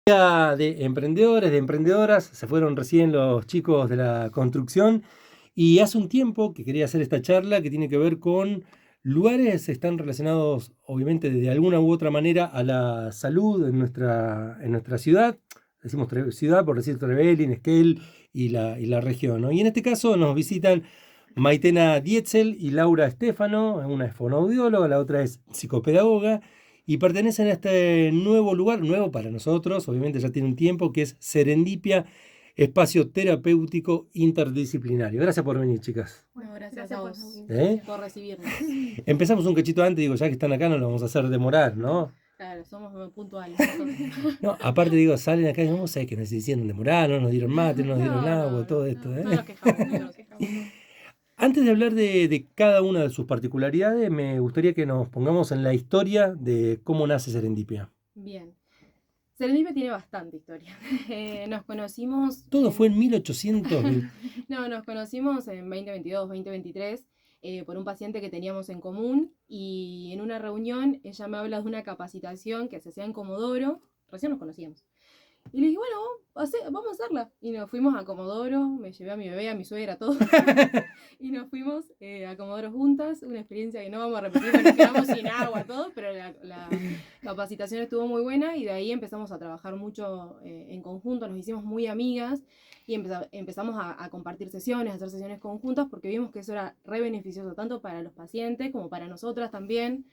De emprendedores, de emprendedoras, se fueron recién los chicos de la construcción y hace un tiempo que quería hacer esta charla que tiene que ver con lugares que están relacionados obviamente de alguna u otra manera a la salud en nuestra ciudad, decimos ciudad por decir Trevelin, Esquel y la región, ¿no? Y en este caso nos visitan Maitena Dietzel y Laura Estefano, una es fonoaudióloga, la otra es psicopedagoga y pertenecen a este nuevo lugar, nuevo para nosotros, obviamente ya tiene un tiempo, que es Serendipia, espacio terapéutico interdisciplinario. Gracias por venir, chicas. Bueno, gracias a vos por recibirnos. Empezamos un cachito antes, digo, ya que están acá no lo vamos a hacer demorar, ¿no? Claro, somos muy puntuales. No, aparte digo, salen acá y no sé que nos hicieron demorar, no nos dieron mate, no nos dieron agua, todo esto. No nos quejamos, no nos quejamos. Antes de hablar de cada una de sus particularidades, me gustaría que nos pongamos en la historia de cómo nace Serendipia. Bien. Serendipia tiene bastante historia. Nos conocimos... Todo fue en 1800. No, nos conocimos en 2022, 2023, por un paciente que teníamos en común y en una reunión ella me habla de una capacitación que se hacía en Comodoro. Recién nos conocíamos. Y le dije, bueno, vamos a hacerla. Y nos fuimos a Comodoro, me llevé a mi bebé, a mi suegra, todo. Y nos fuimos a Comodoro juntas, una experiencia que no vamos a repetir, porque nos quedamos sin agua, todo, pero la capacitación estuvo muy buena y de ahí empezamos a trabajar mucho en conjunto, nos hicimos muy amigas y empezamos a compartir sesiones, a hacer sesiones conjuntas, porque vimos que eso era re beneficioso, tanto para los pacientes como para nosotras también,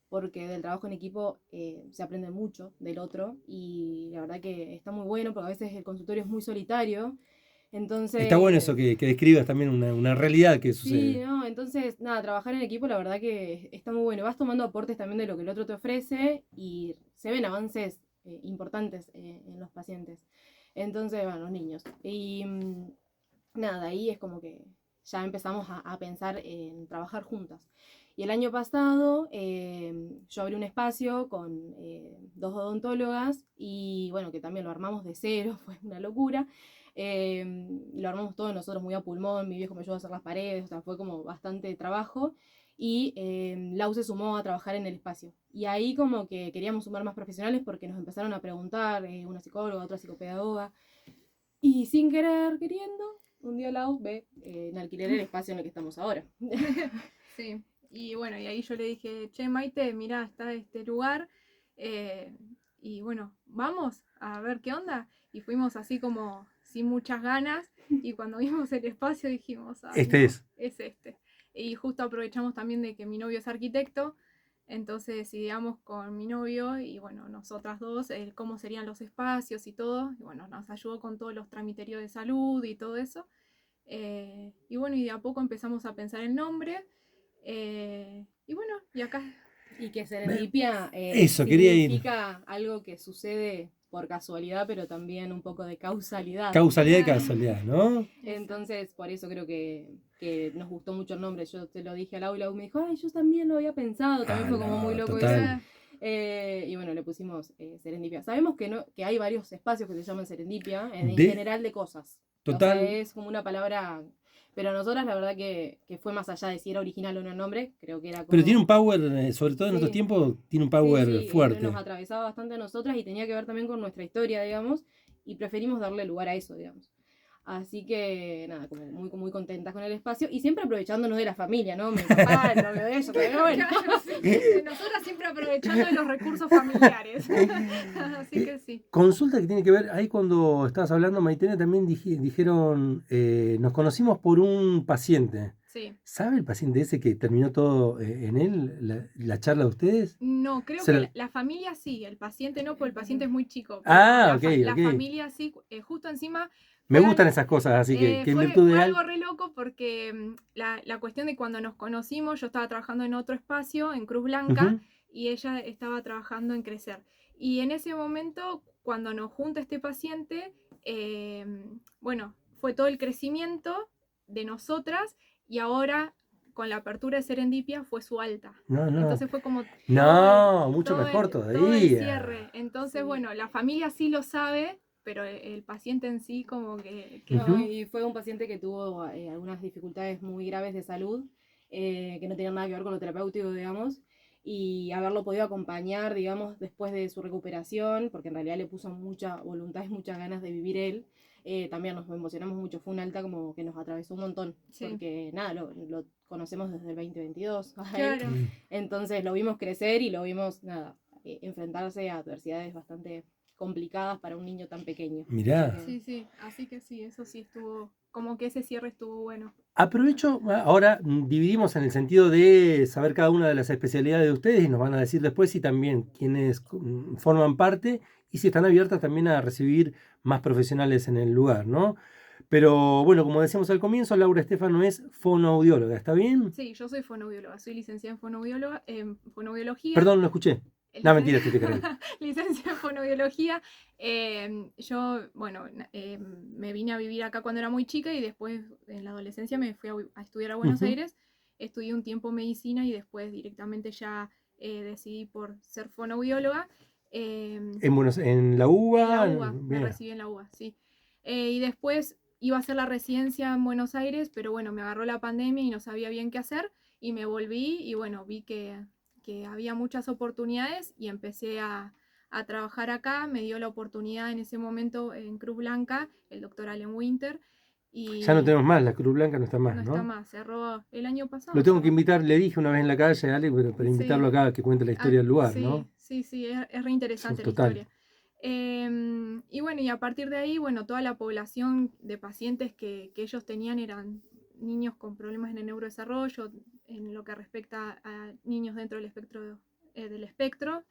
porque del trabajo en equipo se aprende mucho del otro y la verdad que está muy bueno porque a veces el consultorio es muy solitario. Entonces, está bueno eso que describas también una realidad que sucede. Sí, no, entonces, nada, trabajar en equipo la verdad que está muy bueno. Vas tomando aportes también de lo que el otro te ofrece y se ven avances importantes en los pacientes. Entonces, bueno, los niños. Y nada, ahí es como que ya empezamos a pensar en trabajar juntas. Y el año pasado yo abrí un espacio con 2 odontólogas y bueno, que también lo armamos de cero, fue una locura. Lo armamos todos nosotros muy a pulmón, mi viejo me ayudó a hacer las paredes, o sea, fue como bastante trabajo. Y Lau se sumó a trabajar en el espacio. Y ahí como que queríamos sumar más profesionales porque nos empezaron a preguntar, una psicóloga, otra psicopedagoga. Y sin querer, queriendo, un día Lau ve en alquiler el espacio en el que estamos ahora. Sí. Y bueno, y ahí yo le dije, che, Maite, mirá, está este lugar, y bueno, vamos a ver qué onda. Y fuimos así como sin muchas ganas, y cuando vimos el espacio dijimos, Este no, es este. Y justo aprovechamos también de que mi novio es arquitecto, entonces decidimos con mi novio y bueno, nosotras dos, cómo serían los espacios y todo, y bueno, nos ayudó con todos los tramiterios de salud y todo eso. Y bueno, y de a poco empezamos a pensar el nombre. Y bueno, y acá. Y que Serendipia eso, quería ir. significa algo que sucede por casualidad, pero también un poco de causalidad. Causalidad y casualidad, ¿no? Entonces, por eso creo que nos gustó mucho el nombre. Yo te lo dije a Lau y Lau me dijo, ay, yo también lo había pensado, también fue como muy loco total. eso. Y bueno, le pusimos Serendipia. Sabemos que hay varios espacios que se llaman Serendipia, en general de cosas. Total. O sea, es como una palabra... Pero a nosotras la verdad que fue más allá de si era original o no el nombre, creo que era como... Pero tiene un power, sobre todo en estos tiempos, tiene un power fuerte. Nos atravesaba bastante a nosotras y tenía que ver también con nuestra historia, digamos, y preferimos darle lugar a eso, digamos. Así que, nada, como muy, muy contentas con el espacio y siempre aprovechándonos de la familia, ¿no? Mi papá, el novio de ella, pero bueno. Nosotras siempre aprovechando de los recursos familiares. Así que sí. Consulta que tiene que ver, ahí cuando estabas hablando, Maitena, también dijeron, nos conocimos por un paciente. Sí. ¿Sabe el paciente ese que terminó todo en él, la charla de ustedes? No, creo que la familia sí, el paciente no, porque el paciente es muy chico. La familia sí, justo encima... Me gustan esas cosas, así que en virtud de... Fue algo re loco porque la cuestión de cuando nos conocimos, yo estaba trabajando en otro espacio, en Cruz Blanca, y ella estaba trabajando en Crecer. Y en ese momento, cuando nos junta este paciente, bueno, fue todo el crecimiento de nosotras y ahora con la apertura de Serendipia fue su alta. No. Entonces fue como... mucho mejor todavía. Todo el cierre. Entonces, bueno, la familia sí lo sabe, pero el paciente en sí como que... No, y fue un paciente que tuvo algunas dificultades muy graves de salud, que no tenían nada que ver con lo terapéutico, digamos, y haberlo podido acompañar, digamos, después de su recuperación, porque en realidad le puso mucha voluntad y muchas ganas de vivir él. También nos emocionamos mucho, fue un alta como que nos atravesó un montón, Sí. porque nada, lo conocemos desde el 2022 a él. Claro. Entonces lo vimos crecer y lo vimos, nada, enfrentarse a adversidades bastante complicadas para un niño tan pequeño. Mirá. Sí, así que sí, eso sí estuvo, como que ese cierre estuvo bueno. Aprovecho, ahora dividimos en el sentido de saber cada una de las especialidades de ustedes y nos van a decir después si también quienes forman parte y si están abiertas también a recibir más profesionales en el lugar, ¿no? Pero bueno, como decíamos al comienzo, Laura Estefano es fonoaudióloga, ¿está bien? Sí, yo soy fonoaudióloga, soy licenciada en fonoaudiología. Perdón, no escuché. No, mentira, te cargué. Licenciada en fonoaudiología. Yo, bueno, me vine a vivir acá cuando era muy chica y después en la adolescencia me fui a estudiar a Buenos Aires. Estudié un tiempo medicina y después directamente ya decidí por ser fonoaudióloga. En la UBA. En la UBA, me recibí en la UBA, sí. Y después iba a hacer la residencia en Buenos Aires, pero bueno, me agarró la pandemia y no sabía bien qué hacer y me volví y bueno, vi que había muchas oportunidades y empecé a trabajar acá. Me dio la oportunidad en ese momento en Cruz Blanca, el doctor Allen Winter. Y ya no tenemos más, la Cruz Blanca no está más, ¿no? No está más, cerró el año pasado. Lo tengo que invitar, le dije una vez en la calle a Ale, para invitarlo acá a que cuente la historia del lugar, sí, ¿no? Sí, es re interesante la Total. historia. Y bueno, y a partir de ahí, bueno, toda la población de pacientes que ellos tenían eran niños con problemas en el neurodesarrollo, en lo que respecta a niños dentro del espectro,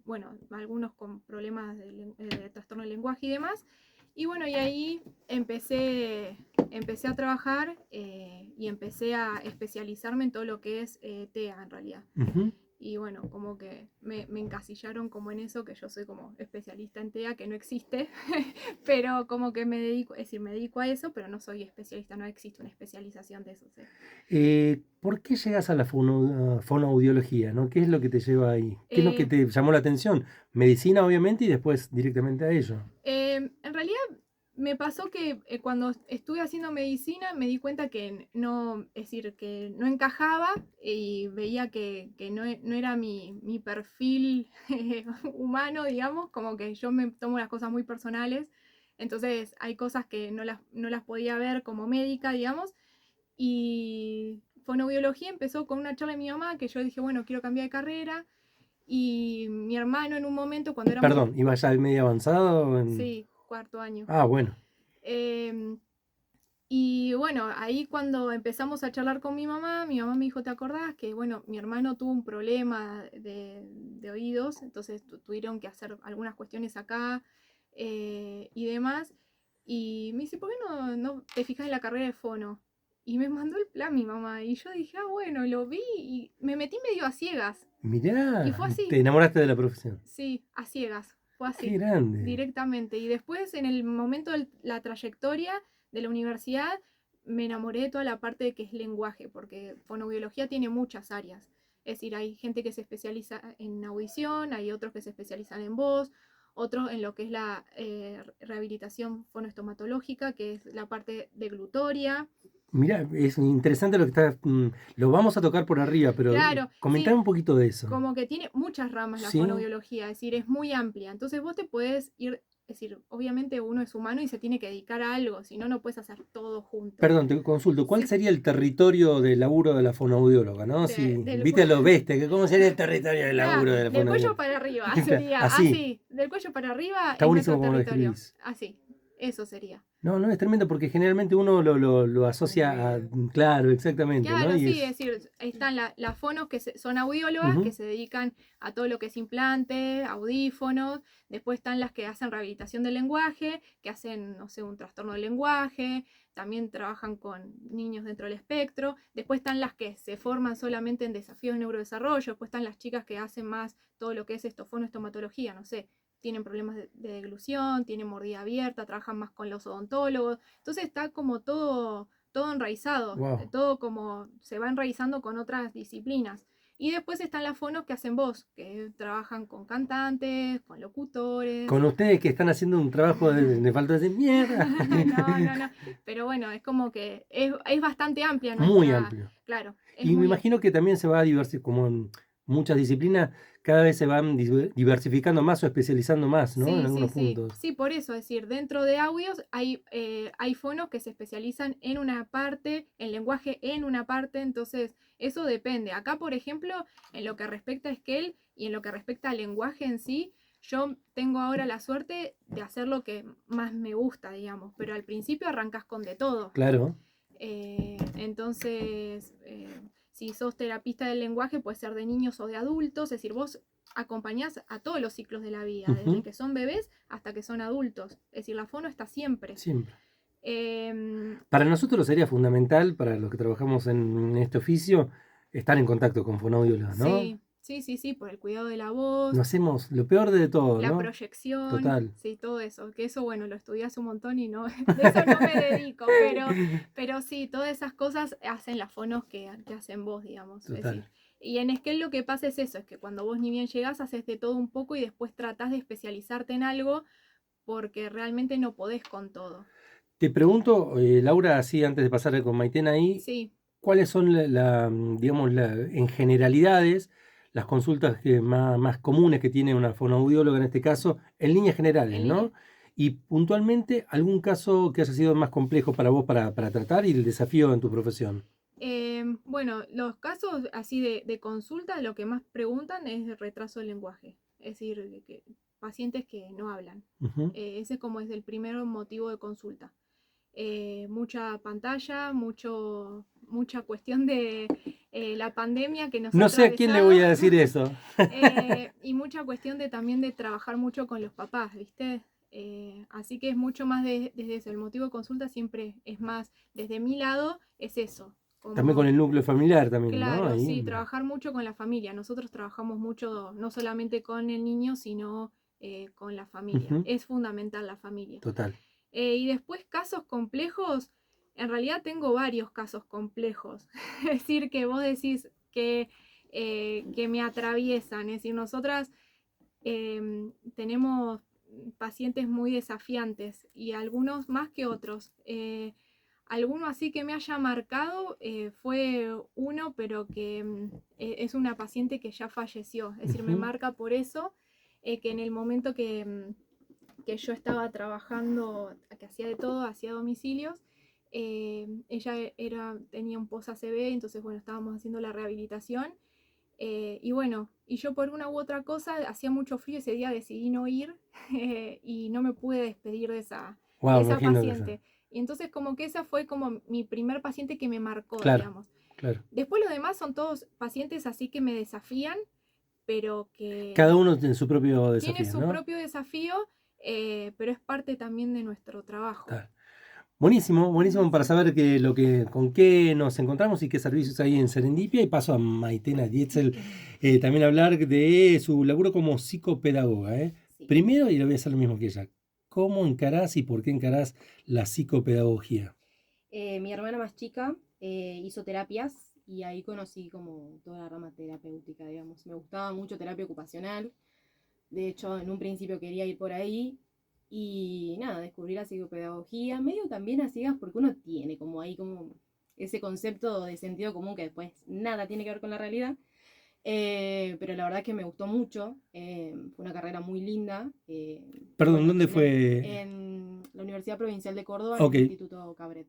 bueno, algunos con problemas de trastorno del lenguaje y demás. Y bueno, y ahí empecé a trabajar y empecé a especializarme en todo lo que es TEA en realidad. Y bueno, como que me encasillaron como en eso, que yo soy como especialista en TEA, que no existe, pero como que me dedico a eso, pero no soy especialista, no existe una especialización de eso. ¿Sí? ¿Por qué llegas a la fonoaudiología, ¿no? ¿Qué es lo que te lleva ahí? ¿Qué es lo que te llamó la atención? Medicina, obviamente, y después directamente a ello. En realidad me pasó que cuando estuve haciendo medicina me di cuenta que no, es decir, que no encajaba y veía que no era mi perfil humano, digamos, como que yo me tomo las cosas muy personales, entonces hay cosas que no las podía ver como médica, digamos, y fonoaudiología empezó con una charla de mi mamá que yo dije, bueno, quiero cambiar de carrera, y mi hermano en un momento cuando era Perdón, ¿iba ya medio avanzado? Sí, cuarto año. Ah, bueno. Y bueno, ahí cuando empezamos a charlar con mi mamá me dijo, ¿te acordás que, bueno, mi hermano tuvo un problema de oídos, entonces tuvieron que hacer algunas cuestiones acá y demás? Y me dice, ¿por qué no te fijas en la carrera de fono? Y me mandó el plan mi mamá, y yo dije, bueno, lo vi y me metí medio a ciegas. Mirá, Y fue así. te enamoraste de la profesión. Sí, a ciegas, fue así. Qué grande. Directamente. Y después, en el momento de la trayectoria de la universidad, me enamoré de toda la parte de que es lenguaje, porque fonoaudiología tiene muchas áreas. Es decir, hay gente que se especializa en audición, hay otros que se especializan en voz, otros en lo que es la rehabilitación fonoestomatológica, que es la parte deglutoria. Mira, es interesante lo que está. Lo vamos a tocar por arriba, pero Claro, comentar sí, un poquito de eso. como que tiene muchas ramas la Sí. fonoaudiología, es decir, es muy amplia. Entonces vos te puedes ir, es decir, obviamente uno es humano y se tiene que dedicar a algo, si no, no puedes hacer todo junto. Perdón, te consulto, ¿cuál Sí. sería el territorio de laburo de la fonoaudióloga, no? Viste a lo bestia, ¿cómo sería el territorio de laburo de la Del cuello fonoaudióloga? para arriba sería Así. del cuello para arriba Está es buenísimo nuestro como lo territorio. describís. Así, eso sería. No, es tremendo porque generalmente uno lo asocia a. Claro, exactamente, Claro, ¿no? Y sí, es decir, están las fonos que son audiólogas, que se dedican a todo lo que es implante, audífonos, después están las que hacen rehabilitación del lenguaje, que hacen, no sé, un trastorno del lenguaje, también trabajan con niños dentro del espectro, después están las que se forman solamente en desafíos de neurodesarrollo, después están las chicas que hacen más todo lo que es fonoestomatología, no sé, tienen problemas de deglución, tienen mordida abierta, trabajan más con los odontólogos, entonces está como todo enraizado, Wow. todo como se va enraizando con otras disciplinas. Y después están las fonos que hacen voz, que trabajan con cantantes, con locutores. Con ustedes que están haciendo un trabajo de falta de mierda. No. Pero bueno, es como que es bastante amplia Muy nuestra. amplio. Claro. Y me imagino que también se va a diversificar, como en muchas disciplinas, cada vez se van diversificando más o especializando más, ¿no? En algunos puntos. Sí, por eso, es decir, dentro de audios hay fonos que se especializan en una parte, en lenguaje en una parte, entonces eso depende. Acá, por ejemplo, en lo que respecta a Scale y en lo que respecta al lenguaje en sí, yo tengo ahora la suerte de hacer lo que más me gusta, digamos, pero al principio arrancas con de todo. Claro. Entonces, si sos terapista del lenguaje, puede ser de niños o de adultos, es decir, vos acompañás a todos los ciclos de la vida, desde que son bebés hasta que son adultos. Es decir, la fono está siempre. Siempre. Para nosotros sería fundamental, para los que trabajamos en este oficio, estar en contacto con fonoaudiólogos, ¿no? Sí, por el cuidado de la voz. No hacemos lo peor de todo, la ¿no? Proyección. Total. Sí, todo eso. Que eso, bueno, lo estudié hace un montón y no, de eso no me dedico. Pero sí, todas esas cosas hacen las fonos que hacen vos, digamos. Total. Es decir, y en Scale lo que pasa es eso, es que cuando vos ni bien llegás, haces de todo un poco y después tratás de especializarte en algo porque realmente no podés con todo. Te pregunto, Laura, así antes de pasar con Maitena ahí, Sí. ¿cuáles son digamos, en generalidades, las consultas más comunes que tiene una fonoaudióloga en este caso, en líneas generales, ¿no? Y puntualmente, ¿algún caso que haya sido más complejo para vos para tratar y el desafío en tu profesión? Bueno, los casos así de consulta, lo que más preguntan es el retraso del lenguaje. Es decir, que pacientes que no hablan. Ese como es el primer motivo de consulta. Mucha pantalla, mucha cuestión de la pandemia que nos ha No sé a quién le voy a decir eso. Y mucha cuestión también de trabajar mucho con los papás, ¿viste? Así que es mucho más desde eso. El motivo de consulta siempre es más, desde mi lado, es eso. También con el núcleo familiar también, claro, ¿no? Ahí, sí, trabajar mucho con la familia. Nosotros trabajamos mucho, no solamente con el niño, sino con la familia. Es fundamental la familia. Total. Y después casos complejos, en realidad tengo varios casos complejos. Es decir, que vos decís que me atraviesan. Es decir, nosotras tenemos pacientes muy desafiantes y algunos más que otros. Alguno así que me haya marcado fue uno, pero que es una paciente que ya falleció. Es decir, me marca por eso que en el momento que yo estaba trabajando, que hacía de todo, hacía domicilios, ella tenía un post-ACV, entonces bueno, estábamos haciendo la rehabilitación. Y bueno, y yo por una u otra cosa, hacía mucho frío, ese día decidí no ir y no me pude despedir de esa paciente. Y entonces como que esa fue como mi primer paciente que me marcó, digamos. Claro. Después los demás son todos pacientes así que me desafían, pero que... Cada uno tiene su propio desafío, tiene su propio desafío, pero es parte también de nuestro trabajo. Claro. Buenísimo para saber con qué nos encontramos y qué servicios hay en Serendipia. Y paso a Maitena Dietzel también a hablar de su laburo como psicopedagoga. Sí. Primero, y le voy a hacer lo mismo que ella, ¿cómo encarás y por qué encarás la psicopedagogía? Mi hermana más chica hizo terapias y ahí conocí como toda la rama terapéutica, digamos. Me gustaba mucho terapia ocupacional. De hecho, en un principio quería ir por ahí. Y nada, descubrí la psicopedagogía, medio también a ciegas porque uno tiene como ahí como ese concepto de sentido común que después nada tiene que ver con la realidad. Pero la verdad es que me gustó mucho, fue una carrera muy linda. Perdón, ¿dónde fue? En la Universidad Provincial de Córdoba, okay. En el Instituto Cabret.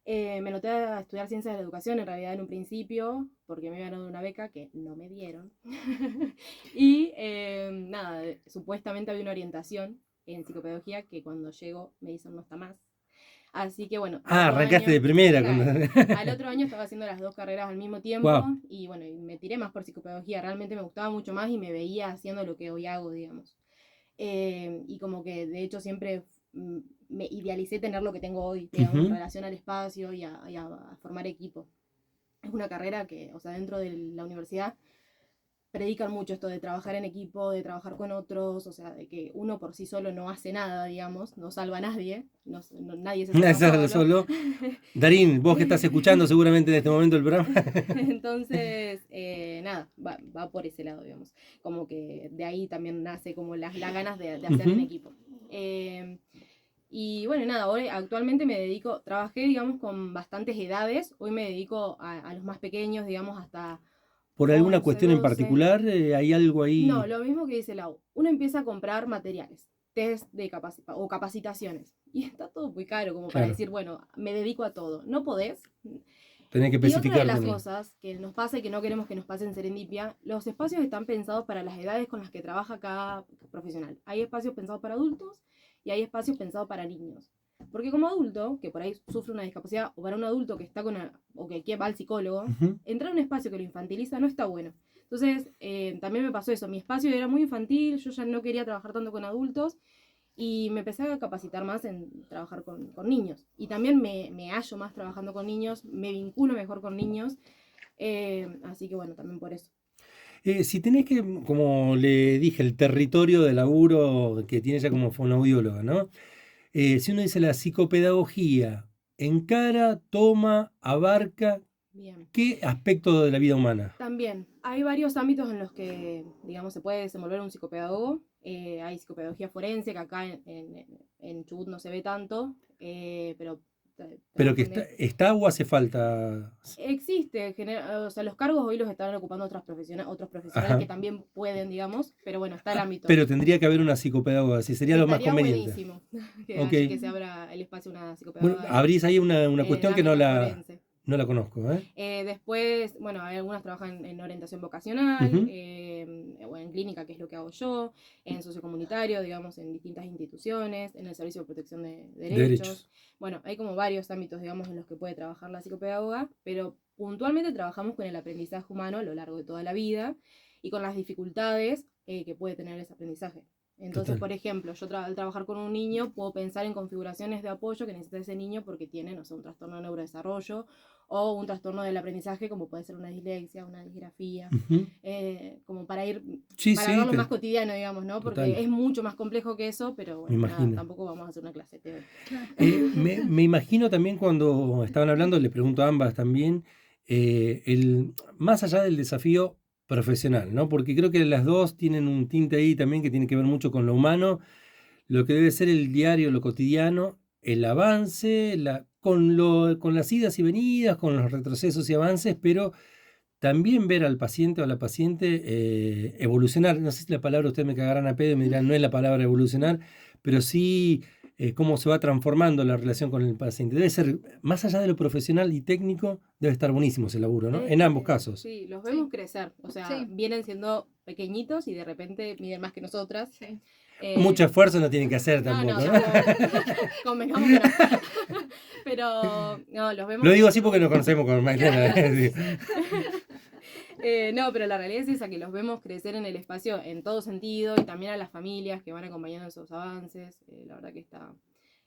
Me anoté a estudiar Ciencias de la Educación, en realidad en un principio, porque me habían dado una beca que no me dieron. Y nada, supuestamente había una orientación en psicopedagogía que cuando llego me dicen no está más. Así que bueno. Arrancaste de primera. Claro, al otro año estaba haciendo las dos carreras al mismo tiempo. Wow. Y bueno, me tiré más por psicopedagogía. Realmente me gustaba mucho más y me veía haciendo lo que hoy hago, digamos. Y como que de hecho siempre me idealicé tener lo que tengo hoy, digamos, en relación al espacio y a formar equipo. Es una carrera que, o sea, dentro de la universidad predican mucho esto de trabajar en equipo, de trabajar con otros, o sea, de que uno por sí solo no hace nada, digamos, no salva a nadie, nadie se salva Hacerlo solo. solo. Darín, vos que estás escuchando seguramente en este momento el programa. Entonces, nada, va por ese lado, digamos. Como que de ahí también nace como las ganas de hacer en equipo. Y bueno, nada, hoy actualmente trabajé, digamos, con bastantes edades. Hoy me dedico a los más pequeños, digamos, hasta ¿Por alguna 11, cuestión en 12. particular? ¿Hay algo No, ahí? lo mismo que dice Lau. Uno empieza a comprar materiales, test o capacitaciones. Y está todo muy caro como para Claro, decir, bueno, me dedico a todo. No podés. tenés que Y otra de especificar las también. cosas que nos pasa y que no queremos que nos pase en Serendipia, los espacios están pensados para las edades con las que trabaja cada profesional. Hay espacios pensados para adultos y hay espacios pensados para niños. Porque como adulto, que por ahí sufre una discapacidad, o para un adulto que está o que va al psicólogo, entrar a un espacio que lo infantiliza no está bueno. Entonces, también me pasó eso. Mi espacio era muy infantil, yo ya no quería trabajar tanto con adultos y me empecé a capacitar más en trabajar con niños. Y también me hallo más trabajando con niños, me vinculo mejor con niños. Así que bueno, también por eso. Si tenés que, como le dije, el territorio de laburo que tiene ella como fonoaudióloga, ¿no? Si uno dice la psicopedagogía, encara, toma, abarca, Bien. ¿qué aspecto de la vida humana? También hay varios ámbitos en los que, digamos, se puede desenvolver un psicopedagogo. Hay psicopedagogía forense, que acá en Chubut no se ve tanto, pero Pero que trabajan está o hace falta. existe, o sea, los cargos hoy los están ocupando otros profesionales Ajá. que también pueden, digamos, pero bueno, está el ámbito. Pero tendría que haber una psicopedagoga, si sería lo más Estaría conveniente. buenísimo Ok. que se abra el espacio a una Bueno, psicopedagoga abrís ahí una en el cuestión que ámbito forense. no la conozco, ¿eh? Después, bueno, hay algunas trabajan en orientación vocacional, Ujú. o en clínica, que es lo que hago yo, en sociocomunitario, digamos, en distintas instituciones, en el Servicio de Protección de Derechos. Bueno, hay como varios ámbitos, digamos, en los que puede trabajar la psicopedagoga, pero puntualmente trabajamos con el aprendizaje humano a lo largo de toda la vida y con las dificultades que puede tener ese aprendizaje. Entonces, Total. por ejemplo, yo al trabajar con un niño puedo pensar en configuraciones de apoyo que necesita ese niño porque tiene, no sé, un trastorno de neurodesarrollo o un trastorno del aprendizaje como puede ser una dislexia, una disgrafía, Ujú. como Sí, para sí, verlo más cotidiano, digamos, ¿no? Porque total, es mucho más complejo que eso, pero me bueno, nada, imagino. tampoco vamos a hacer una clase de TV. Me imagino también cuando estaban hablando, le pregunto a ambas también, más allá del desafío profesional, ¿no? Porque creo que las dos tienen un tinte ahí también que tiene que ver mucho con lo humano, lo que debe ser el diario, lo cotidiano, el avance, con las idas y venidas, con los retrocesos y avances, pero también ver al paciente o a la paciente evolucionar. No sé si la palabra, ustedes me cagarán a pedo y me dirán, no es la palabra evolucionar, pero sí cómo se va transformando la relación con el paciente. Debe ser, más allá de lo profesional y técnico, debe estar buenísimo ese laburo, ¿no? Es En ambos que casos. sí, los vemos crecer, o sea, Sí, vienen siendo pequeñitos y de repente miden más que nosotras. sí. Mucho esfuerzo no tienen que hacer No, tampoco, ¿no? tampoco. Convengamos que no. Pero no, los vemos. Lo digo así porque nos conocemos con Magdalena. No, pero la realidad es esa, que los vemos crecer en el espacio en todo sentido y también a las familias que van acompañando esos avances. La verdad que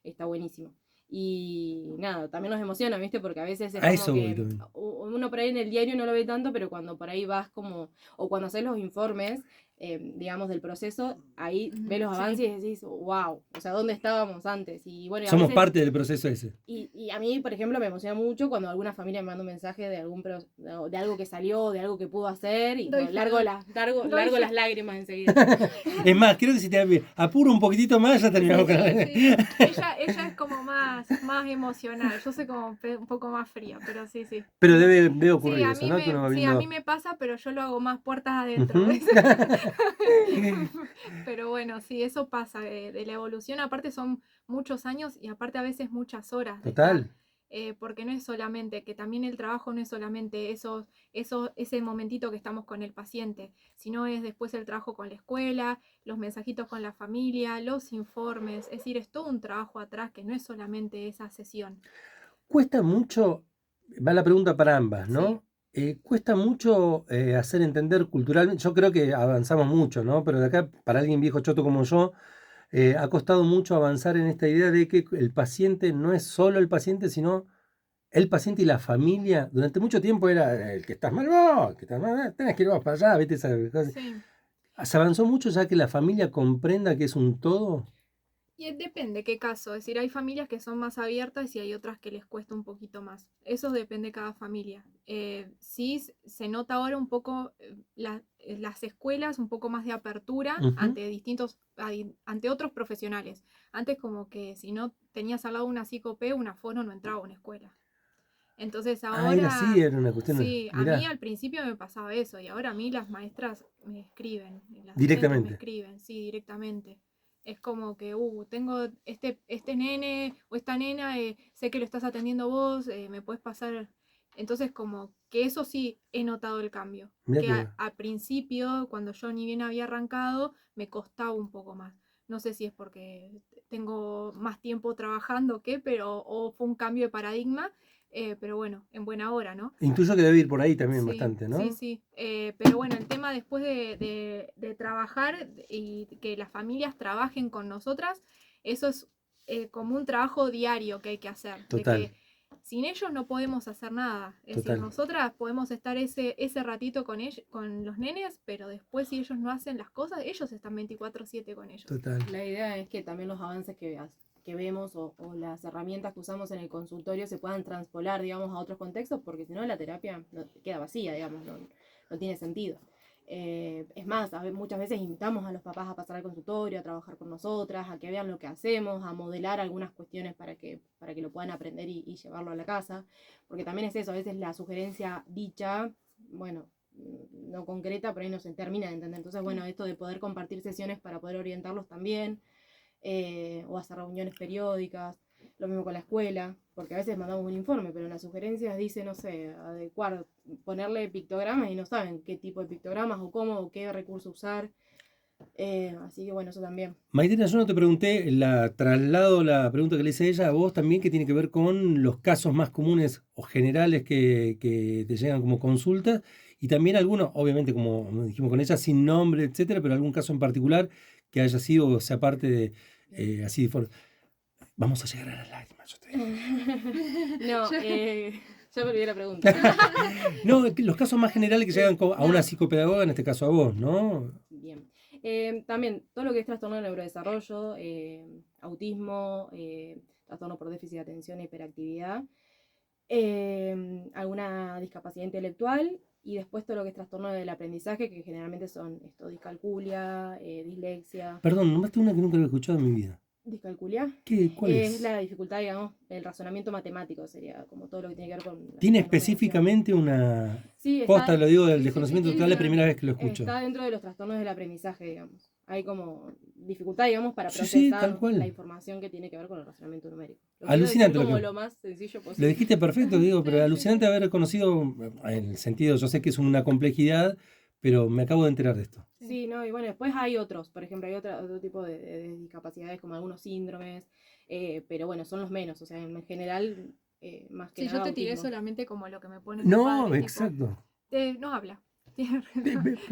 está buenísimo. Y nada, también nos emociona, ¿viste? Porque a veces es A como eso voy que también. uno por ahí en el diario no lo ve tanto, pero cuando por ahí vas como, o cuando haces los informes, digamos, del proceso, ahí ves los avances y decís, wow, o sea, ¿dónde estábamos antes? Y bueno, y a Somos veces, parte del proceso ese. y a mí, por ejemplo, me emociona mucho cuando alguna familia me manda un mensaje de de algo que salió, de algo que pudo hacer, y Doy bueno, fe. largo las lágrimas enseguida. Es más, creo que si te apuro un poquitito más, ya terminamos con Sí, sí. Ella es como más emocional. Yo soy como un poco más fría, pero sí, sí. Pero debe Sí, ocurrir eso, ¿no? Que uno va sí, a viendo. mí me pasa, pero yo lo hago más puertas adentro. Ujú. ¿Ves? Pero bueno, sí, eso pasa. De la evolución, aparte son muchos años y aparte a veces muchas horas de estar. Total. Porque no es solamente, que también el trabajo no es solamente ese momentito que estamos con el paciente, sino es después el trabajo con la escuela, los mensajitos con la familia, los informes, es decir, es todo un trabajo atrás que no es solamente esa sesión. Cuesta mucho, va la pregunta para ambas, Sí, ¿no? Cuesta mucho hacer entender culturalmente, yo creo que avanzamos mucho, ¿no? Pero de acá, para alguien viejo choto como yo, ha costado mucho avanzar en esta idea de que el paciente no es solo el paciente, sino el paciente y la familia, durante mucho tiempo era el que estás mal vos, el que estás mal, tenés que ir vos para allá, vete esa cosa. Sí. ¿Se avanzó mucho ya que la familia comprenda que es un todo? Y depende qué caso, es decir, hay familias que son más abiertas y hay otras que les cuesta un poquito más. Eso depende de cada familia. Sí se nota ahora un poco las escuelas un poco más de apertura Ujú. ante otros profesionales. Antes como que si no tenías al lado una psicope, un aforo no entraba a una escuela. Entonces Ah, era así, ahora, era una cuestión, sí, a mí mirá, al principio me pasaba eso y ahora a mí las maestras me escriben, las docentes me directamente, escriben, sí, directamente. Es como que, tengo este nene o esta nena, sé que lo estás atendiendo vos, me puedes pasar. Entonces como que eso sí he notado el cambio, mirá que que al principio, cuando yo ni bien había arrancado, me costaba un poco más. No sé si es porque tengo más tiempo trabajando que, pero o fue un cambio de paradigma, pero bueno, en buena hora, ¿no? intuyo que debe ir por ahí también Sí, bastante, sí, ¿no? sí. Pero bueno, el tema después de trabajar y que las familias trabajen con nosotras, eso es como un trabajo diario que hay que hacer, de Total, que sin ellos no podemos hacer nada. Es decir, total, nosotras podemos estar ese ratito con ellos, con los nenes, pero después si ellos no hacen las cosas, ellos están 24/7 con ellos. total. La idea es que también los avances que vemos o las herramientas que usamos en el consultorio se puedan transpolar, digamos, a otros contextos, porque si no la terapia queda vacía, digamos, no tiene sentido. Es más, muchas veces invitamos a los papás a pasar al consultorio, a trabajar con nosotras, a que vean lo que hacemos, a modelar algunas cuestiones para que lo puedan aprender y llevarlo a la casa, porque también es eso, a veces la sugerencia dicha, bueno, no concreta, pero ahí no se termina de entender. Entonces, bueno, esto de poder compartir sesiones para poder orientarlos también, o hacer reuniones periódicas, lo mismo con la escuela, porque a veces mandamos un informe, pero en las sugerencias dice, no sé, adecuar, ponerle pictogramas y no saben qué tipo de pictogramas o cómo o qué recurso usar. Así que bueno, eso también. Maitena, yo no te pregunté, traslado la pregunta que le hice a ella a vos también, que tiene que ver con los casos más comunes o generales que te llegan como consultas, y también algunos, obviamente, como dijimos con ella, sin nombre, etcétera, pero algún caso en particular que haya sido, o sea, parte de, así de vamos a llegar a las lágrimas, yo te digo. No, ya me olvidé la pregunta. No, los casos más generales que llegan a una psicopedagoga, en este caso a vos, ¿no? Bien. También todo lo que es trastorno de neurodesarrollo, autismo, trastorno por déficit de atención e hiperactividad, alguna discapacidad intelectual y después todo lo que es trastorno del aprendizaje, que generalmente son esto, discalculia, dislexia. Perdón, nomás tengo una que nunca lo he escuchado en mi vida. Discalculia ¿Cuál es es? la dificultad, digamos, el razonamiento matemático, sería como todo lo que tiene que ver con la ¿Tiene numeración. específicamente una... Sí, Posta, lo digo del Sí, sí, sí, desconocimiento tiene total, la una. primera vez que lo escucho. está dentro de los trastornos del aprendizaje, digamos. Hay como dificultad, digamos, para Sí, sí, tal procesar la cual. información que tiene que ver con el razonamiento numérico. Lo quiero decir Alucinante lo como que... lo más sencillo Lo posible. dijiste perfecto, digo, pero Sí, sí, alucinante sí. haber conocido, en el sentido, yo sé que es una complejidad, pero me acabo de enterar de esto. Sí. Sí, no, y bueno, después hay otros, por ejemplo, hay otro tipo de discapacidades como algunos síndromes, pero bueno, son los menos, o sea, en general, más que Sí, yo nada te tiré autismo. solamente como lo que me ponen mis No, padres, tipo, exacto. no habla. Tiene,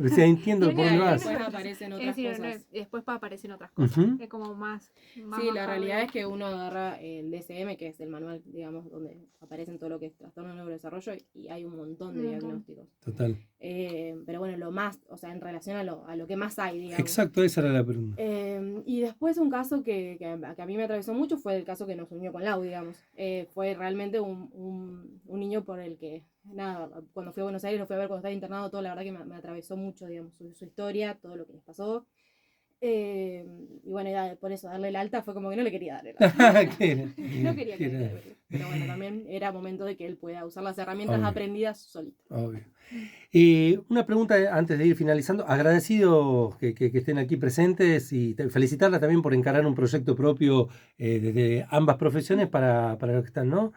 O sea, entiendo por dónde tiene, vas. Después aparecen es otras decir, cosas. después aparecen otras cosas. Ujú. Es como más Sí, la bajado, realidad es digamos. que uno agarra el DSM, que es el manual, digamos, donde aparecen todo lo que es trastorno de neurodesarrollo y hay un montón de Un montón. diagnósticos. Total. Pero bueno, lo más, o sea, en relación a lo que más hay, digamos. Exacto, esa era la pregunta. Y después un caso que a mí me atravesó mucho fue el caso que nos unió con Lau, digamos. Fue realmente un niño por el que, nada, cuando fui a Buenos Aires lo fui a ver cuando estaba internado, todo, la verdad que me atravesó mucho, digamos, su historia, todo lo que les pasó. Y bueno, por eso darle el alta fue como que no le quería dar el alta. No quería que Era? verlo. Pero bueno, también era momento de que él pueda usar las herramientas Obvio, aprendidas solito. obvio. Una pregunta antes de ir finalizando. Agradecido que estén aquí presentes y felicitarla también por encarar un proyecto propio desde ambas profesiones para los que están, ¿no?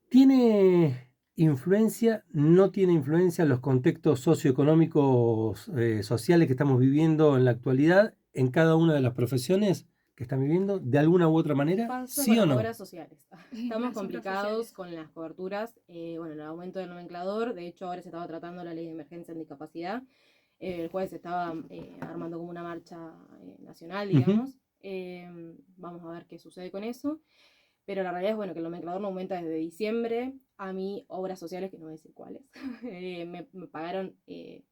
¿Tiene influencia, no tiene influencia los contextos socioeconómicos, sociales que estamos viviendo en la actualidad en cada una de las profesiones que están viviendo de alguna u otra manera? Pasa ¿Sí con o las no? obras sociales. Estamos Las obras complicados sociales. con las coberturas. Bueno, el aumento del nomenclador. De hecho, ahora se estaba tratando la ley de emergencia en discapacidad. El jueves se estaba armando como una marcha nacional, Ujú. digamos. Vamos a ver qué sucede con eso. Pero la realidad es, bueno, que el nomenclador no aumenta desde diciembre. A mí, obras sociales, que no voy a decir cuáles, me pagaron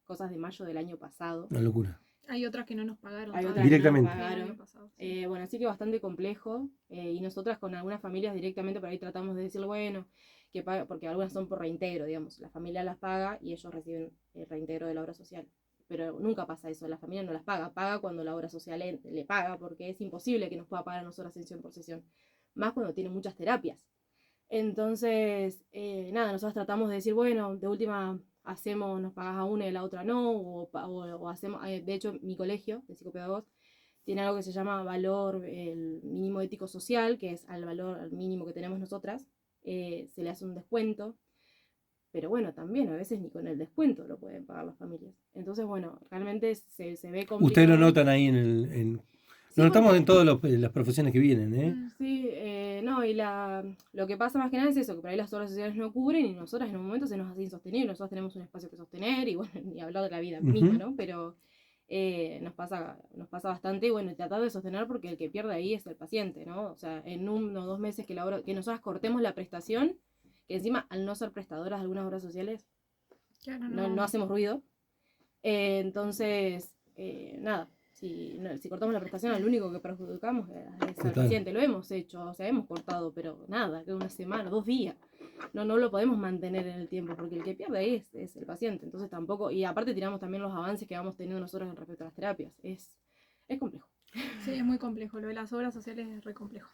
cosas de mayo del año pasado. Una locura. Hay otras que no nos pagaron. Hay todavía. otras que no nos Directamente. Del pagaron. año pasado, sí. Bueno, así que bastante complejo. Y nosotras con algunas familias directamente por ahí tratamos de decirle, bueno, que pague, porque algunas son por reintegro, digamos. La familia las paga y ellos reciben el reintegro de la obra social. Pero nunca pasa eso, la familia no las paga. Paga cuando la obra social le paga, porque es imposible que nos pueda pagar a nosotras sesión por sesión. Más cuando tiene muchas terapias. Entonces, nada, nosotros tratamos de decir, bueno, de última hacemos, nos pagas a una y la otra no, o hacemos, de hecho mi colegio de psicopedagogos tiene algo que se llama valor, el mínimo ético social, que es al valor al mínimo que tenemos nosotras, se le hace un descuento, pero bueno, también a veces ni con el descuento lo pueden pagar las familias. Entonces, bueno, realmente se ve complicado. Ustedes lo notan ahí Sí, lo notamos porque- en todas las profesiones que vienen, ¿eh? Sí, no, y lo que pasa más que nada es eso, que por ahí las obras sociales no cubren y nosotras en un momento se nos hace insostenible, nosotros tenemos un espacio que sostener y bueno, ni hablar de la vida misma, Ujú. ¿no? Pero nos pasa bastante y bueno, tratar de sostener porque el que pierde ahí es el paciente, ¿no? O sea, en 1 o 2 meses que nosotras cortemos la prestación, que encima al no ser prestadoras de algunas obras sociales, Claro, no hacemos ruido. Entonces, nada, si cortamos la prestación, al único que perjudicamos es al Total. paciente. Lo hemos hecho, o sea, hemos cortado, pero nada, que 1 semana, 2 días. No lo podemos mantener en el tiempo, porque el que pierde ahí es el paciente. Entonces tampoco, y aparte tiramos también los avances que vamos teniendo nosotros respecto a las terapias. Es complejo. Sí, es muy complejo. Lo de las obras sociales es re complejo.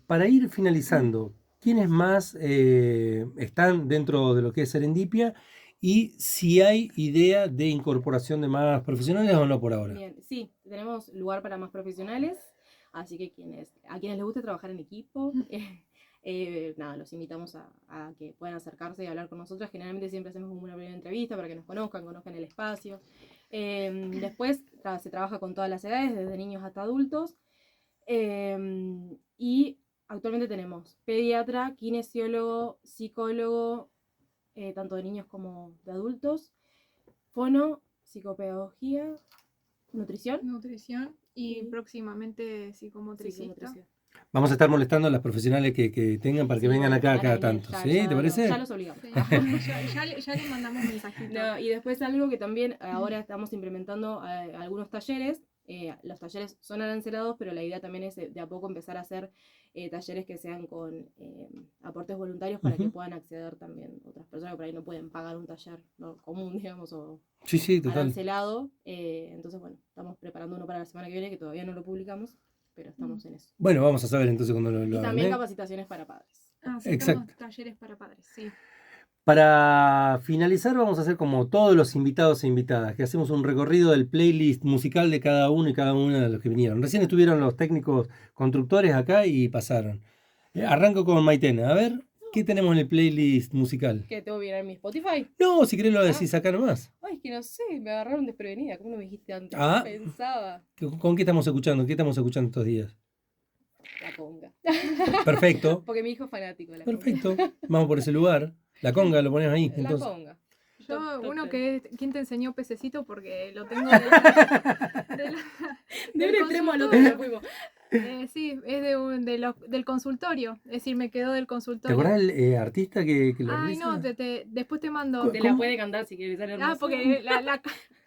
Para ir finalizando, ¿quiénes más están dentro de lo que es Serendipia? Y si hay idea de incorporación de más profesionales o no por ahora. Bien, sí, tenemos lugar para más profesionales, así que a quienes les guste trabajar en equipo, nada, los invitamos a que puedan acercarse y hablar con nosotras. Generalmente siempre hacemos como una primera entrevista para que nos conozcan el espacio. Después se trabaja con todas las edades, desde niños hasta adultos. Y actualmente tenemos pediatra, kinesiólogo, psicólogo, tanto de niños como de adultos, fono, psicopedagogía, nutrición. Nutrición y Y próximamente psicomotricista. psicomotricidad. Vamos a estar molestando a las profesionales que tengan para que Sí, vengan bueno, acá cada vienen, tanto. ya- ¿Sí? ya ¿Te lo- parece? Ya los obligamos. Sí. Ya le mandamos mensajitos. No, y después algo que también ahora estamos implementando algunos talleres. Los talleres son arancelados, pero la idea también es de a poco empezar a hacer talleres que sean con aportes voluntarios para que Ujú. puedan acceder también otras personas que por ahí no pueden pagar un taller, ¿no?, común, digamos, o Sí, sí, total. arancelado. Entonces, bueno, estamos preparando uno para la semana que viene, que todavía no lo publicamos, pero estamos en eso. Bueno, vamos a saber entonces cuando lo Y hagan, también ¿eh? capacitaciones para padres. Hacemos Exacto. talleres para padres, sí. Para finalizar vamos a hacer como todos los invitados e invitadas, que hacemos un recorrido del playlist musical de cada uno y cada una de los que vinieron. Recién estuvieron los técnicos constructores acá y pasaron. Arranco con Maitena. A ver, ¿qué tenemos en el playlist musical? ¿Qué tengo que mirar en mi Spotify? No, si querés lo decís acá nomás. Ay, es que no sé, me agarraron desprevenida, ¿cómo no me dijiste antes? Ah. Pensaba. ¿Con qué estamos escuchando? ¿Qué estamos escuchando estos días? La conga. Perfecto, Porque mi hijo es fanático de la conga. perfecto. Vamos por ese lugar. La conga lo ponemos ahí. La Entonces. conga. Yo, Top uno 10. que es ¿Quién te enseñó pececito? Porque lo tengo De un del extremo al otro consultorio. nos fuimos. Sí, es del consultorio. Es decir, me quedó del ¿Te consultorio. acordás el artista que lo Ay, realiza? no, después te mando. Te ¿Cómo? la puede cantar si quieres, sale hermoso. Porque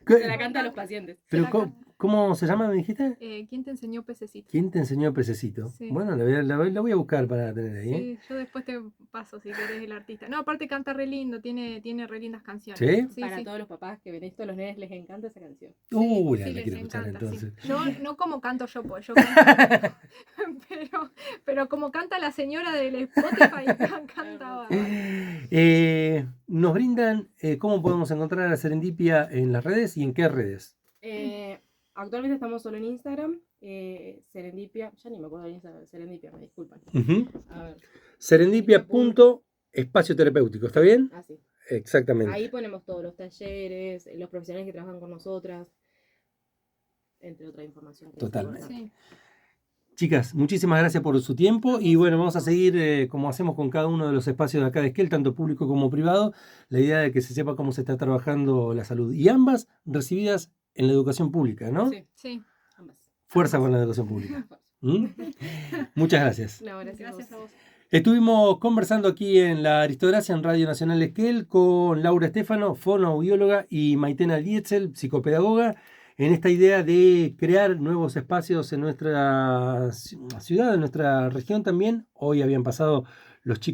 Se la canta a los pacientes. Pero la ¿cómo se llama, me dijiste? ¿Quién te enseñó pececito? ¿Quién te enseñó Pececito? Sí. Bueno, la voy a buscar para tener ahí. ¿eh? Sí, yo después te paso si querés el artista. No, aparte canta re lindo, tiene re lindas canciones. ¿Sí? Sí, Para sí. todos los papás que ven esto, a los nenes les encanta esa canción. Sí, La les quiero escuchar encanta, sí. entonces. Yo no como canto yo, pues yo canto, pero como canta la señora del Spotify, cantaba. Nos brindan cómo podemos encontrar a Serendipia en las redes y en qué redes. Actualmente estamos solo en Instagram. Serendipia, ya ni me acuerdo del Instagram, Serendipia, me disculpan. Ujú. A ver, Serendipia.espacio terapéutico, ¿está bien? así. Exactamente. Ahí ponemos todos los talleres, los profesionales que trabajan con nosotras, entre otra información. que es Totalmente. importante. Sí. Chicas, muchísimas gracias por su tiempo y bueno, vamos a seguir como hacemos con cada uno de los espacios de acá de Esquel, tanto público como privado, la idea de que se sepa cómo se está trabajando la salud y ambas recibidas en la educación pública, ¿no? Sí, Sí. ambas. Fuerza con la educación pública. ¿Mm? Muchas gracias. No, gracias, Gracias a vos. Estuvimos conversando aquí en la Aristocracia en Radio Nacional Esquel con Laura Estefano, fonoaudióloga, y Maitena Dietzel, psicopedagoga, en esta idea de crear nuevos espacios en nuestra ciudad, en nuestra región también. Hoy habían pasado los chicos